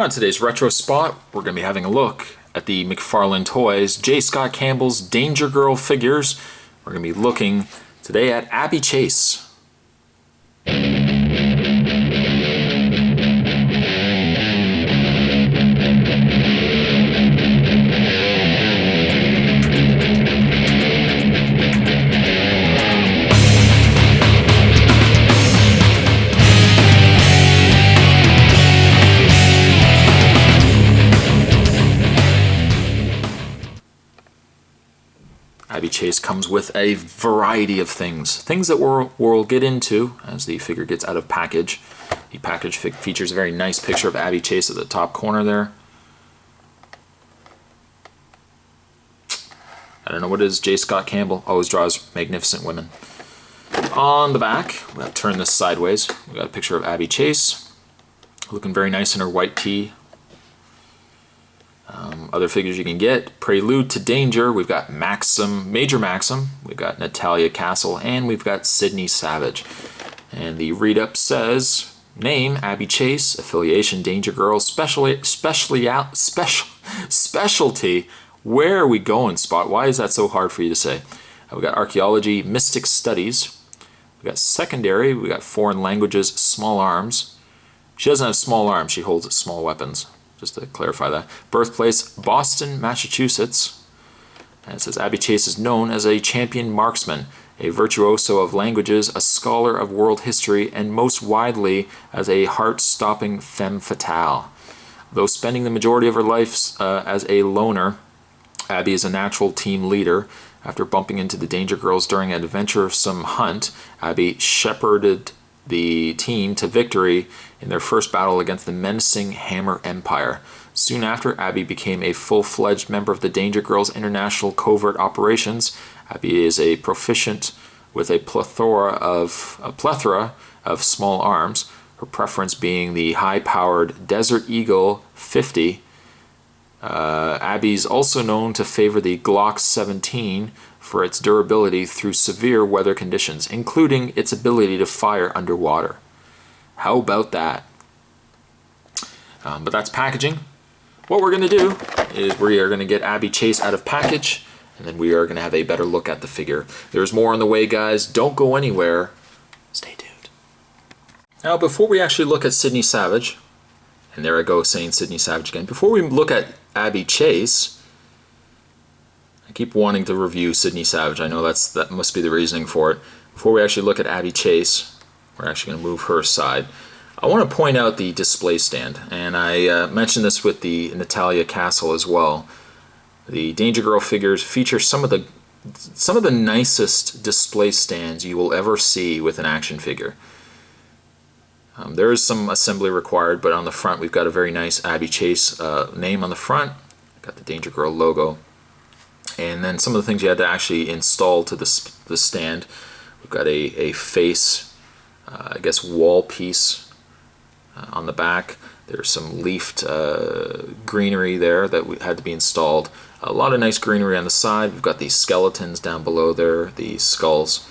On today's Retro Spot, we're going to be having a look at the McFarlane Toys J. Scott Campbell's Danger Girl figures. We're going to be looking today at Abbey Chase. Abbey Chase comes with a variety of things that we'll get into as the figure gets out of package. The package features a very nice picture of Abbey Chase at the top corner there. I don't know what it is. J. Scott Campbell always draws magnificent women. On the back, we'll turn this sideways. We got a picture of Abbey Chase, looking very nice in her white tee. Other figures you can get: Prelude to Danger. We've got Maxim, Major Maxim. We've got Natalia Castle, and we've got Sydney Savage. And the read-up says: name Abbey Chase, affiliation Danger Girl, specialty. Where are we going, Spot? Why is that so hard for you to say? We got Archaeology, Mystic Studies. We got Secondary. We got Foreign Languages, Small Arms. She doesn't have small arms. She holds small weapons. Just to clarify that. Birthplace, Boston, Massachusetts. And it says Abbey Chase is known as a champion marksman, a virtuoso of languages, a scholar of world history, and most widely as a heart-stopping femme fatale. Though spending the majority of her life as a loner, Abbey is a natural team leader. After bumping into the Danger Girls during an adventuresome hunt, Abbey shepherded the team to victory in their first battle against the menacing Hammer Empire. Soon after, Abbey became a full-fledged member of the Danger Girls International Covert Operations. Abbey is a proficient with a plethora of small arms, her preference being the high-powered Desert Eagle 50. Abbey's also known to favor the Glock 17 for its durability through severe weather conditions, including its ability to fire underwater. How about that? But that's packaging. What we're going to do is we are going to get Abbey Chase out of package, and then we are going to have a better look at the figure. There's more on the way, guys. Don't go anywhere. Stay tuned. Now, before we actually look at Sydney Savage, and there I go saying Sydney Savage again, before we look at Abbey Chase, I keep wanting to review Sydney Savage. I know that must be the reasoning for it. Before we actually look at Abbey Chase, we're actually going to move her aside. I want to point out the display stand, and I mentioned this with the Natalia Castle as well. The Danger Girl figures feature some of the nicest display stands you will ever see with an action figure. There is some assembly required, but on the front we've got a very nice Abbey Chase name on the front. Got the Danger Girl logo. And then some of the things you had to actually install to the stand. We've got a face, I guess, wall piece on the back. There's some leafed greenery there that had to be installed. A lot of nice greenery on the side. We've got these skeletons down below there, the skulls.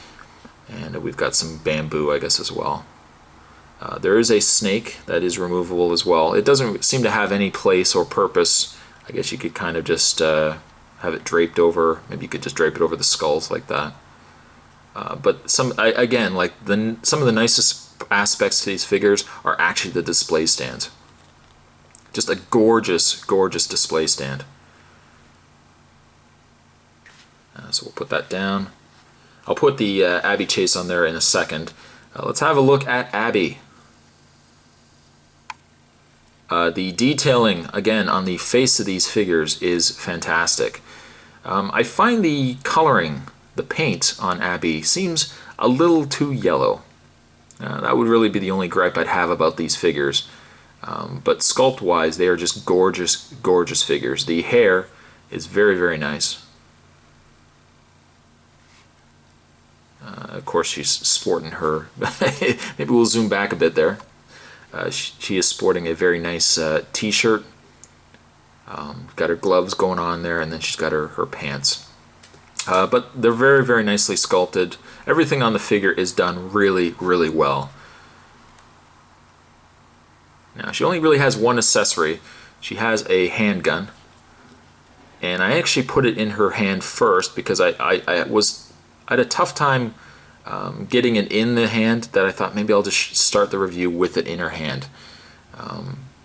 And we've got some bamboo, I guess, as well. There is a snake that is removable as well. It doesn't seem to have any place or purpose. I guess you could kind of just have it draped over. Maybe you could just drape it over the skulls like that. But some of the nicest aspects to these figures are actually the display stands. Just a gorgeous, gorgeous display stand. So we'll put that down. I'll put the Abbey Chase on there in a second. Let's have a look at Abbey. The detailing, again, on the face of these figures is fantastic. I find the coloring, the paint on Abbey, seems a little too yellow. That would really be the only gripe I'd have about these figures. But sculpt-wise, they are just gorgeous, gorgeous figures. The hair is very, very nice. Of course, she's sporting her. Maybe we'll zoom back a bit there. She is sporting a very nice t-shirt. Got her gloves going on there, and then she's got her pants. But they're very, very nicely sculpted. Everything on the figure is done really, really well. Now, she only really has one accessory. She has a handgun, and I actually put it in her hand first because I had a tough time getting it in the hand, that I thought maybe I'll just start the review with it in her hand.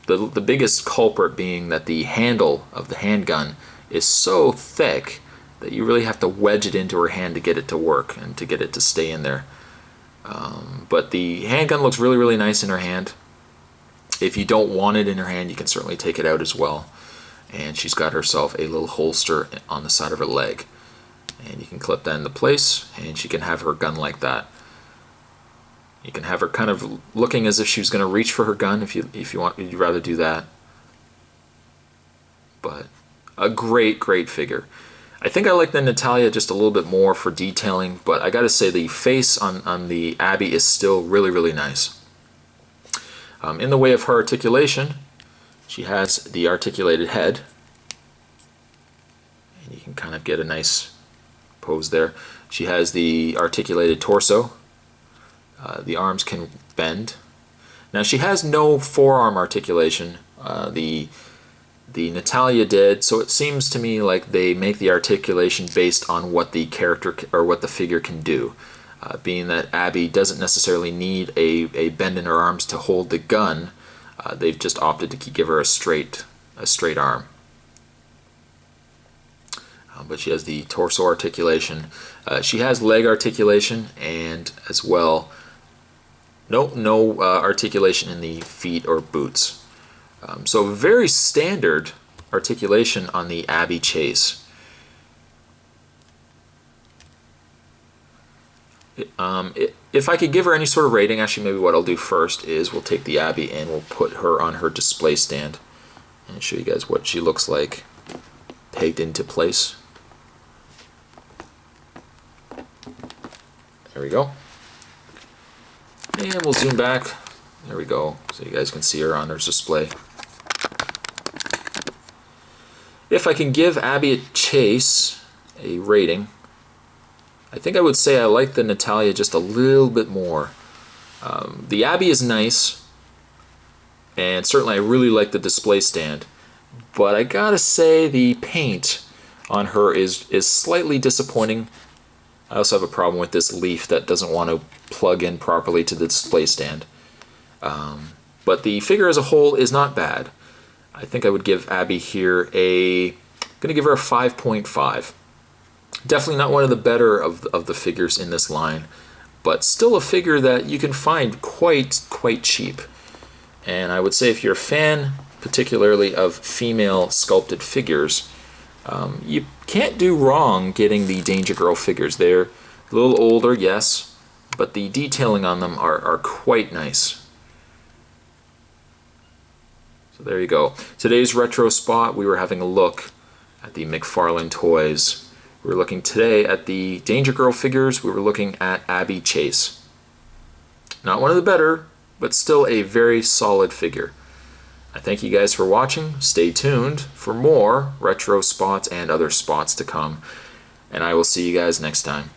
The biggest culprit being that the handle of the handgun is so thick that you really have to wedge it into her hand to get it to work and to get it to stay in there. But the handgun looks really, really nice in her hand. If you don't want it in her hand, you can certainly take it out as well. And she's got herself a little holster on the side of her leg. And you can clip that into place, and she can have her gun like that. You can have her kind of looking as if she was going to reach for her gun if you want. You'd rather do that. But a great, great figure. I think I like the Natalia just a little bit more for detailing, but I gotta say the face on the Abbey is still really, really nice. In the way of her articulation, she has the articulated head, and you can kind of get a nice pose there. She has the articulated torso. The arms can bend. Now she has no forearm articulation. The Natalia did, so it seems to me like they make the articulation based on what the character or what the figure can do. Being that Abbey doesn't necessarily need a bend in her arms to hold the gun, they've just opted to give her a straight arm. But she has the torso articulation. She has leg articulation, and as well, no articulation in the feet or boots. So very standard articulation on the Abbey Chase. If I could give her any sort of rating, actually maybe what I'll do first is we'll take the Abbey and we'll put her on her display stand and show you guys what she looks like pegged into place. There we go. And we'll zoom back. There we go, so you guys can see her on her display. If I can give Abbey Chase a rating, I think I would say I like the Natalia just a little bit more. The Abbey is nice, and certainly I really like the display stand, but I gotta say the paint on her is slightly disappointing. I also have a problem with this leaf that doesn't want to plug in properly to the display stand. But the figure as a whole is not bad. I think I would give Abbey here I'm going to give her a 5.5. Definitely not one of the better of the figures in this line, but still a figure that you can find quite cheap. And I would say if you're a fan, particularly of female sculpted figures, you can't do wrong getting the Danger Girl figures. They're a little older, yes, but the detailing on them are quite nice. So there you go. Today's retro spot, we were having a look at the McFarlane toys. We were looking today at the Danger Girl figures. We were looking at Abbey Chase. Not one of the better, but still a very solid figure. I thank you guys for watching. Stay tuned for more retro spots and other spots to come. And I will see you guys next time.